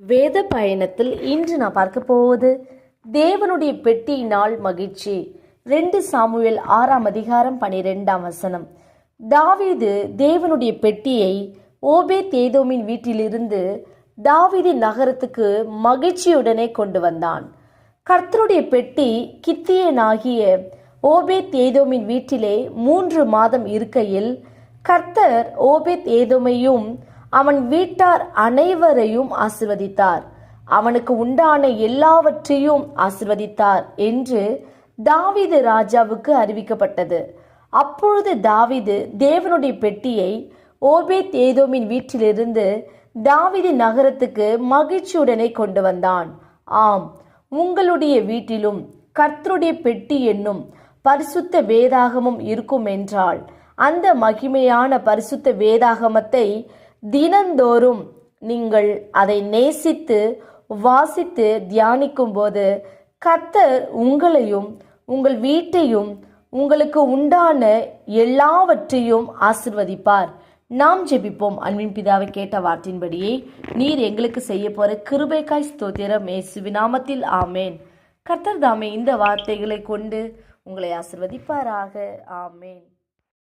வேத பயணத்தில் இன்று நான் பார்க்க போவது தேவனுடைய பெட்டியினால் மகிழ்ச்சி. 2 சாமுவேல் 6ஆம் அதிகாரம் 12ஆம் வசனம். தாவீது தேவனுடைய பெட்டியை ஓபேத் ஏதோமின் வீட்டிலிருந்து தாவீதின் நகரத்துக்கு மகிழ்ச்சியுடனே கொண்டு வந்தான். கர்த்தருடைய பெட்டி கித்தியனாகிய ஓபேத் ஏதோமின் வீட்டிலே 3 மாதம் இருக்கையில் கர்த்தர் ஓபேத் ஏதோமையும் அவன் வீட்டார் அனைவரையும் ஆசிர்வதித்தார், அவனுக்கு உண்டான எல்லாவற்றையும் ஆசிர்வதித்தார் என்று தாவீது ராஜாவுக்கு அறிவிக்கப்பட்டது. அப்பொழுது தாவீது தேவனுடைய பெட்டியை ஓபேத் ஏதோமின் வீட்டிலிருந்து தாவீதின் நகரத்துக்கு மகிழ்ச்சியுடனே கொண்டு வந்தான். ஆம், உங்களுடைய வீட்டிலும் கர்த்தருடைய பெட்டி என்னும் பரிசுத்த வேதாகமம் இருக்கும் என்றால் அந்த மகிமையான பரிசுத்த வேதாகமத்தை தினந்தோறும் நீங்கள் அதை நேசித்து வாசித்து தியானிக்கும் போது கர்த்தர் உங்களையும் உங்கள் வீட்டையும் உங்களுக்கு உண்டான எல்லாவற்றையும் ஆசிர்வதிப்பார். நாம் ஜெபிப்போம். அன்பின் பிதாவை, கேட்ட வார்த்தையின்படியே நீர் எங்களுக்கு செய்ய போற கிருபைக்காய் ஸ்தோத்திரம், இயேசுவின் நாமத்தில் ஆமேன். கர்த்தர் தாமே இந்த வார்த்தைகளை கொண்டு உங்களை ஆசிர்வதிப்பாராக. ஆமேன்.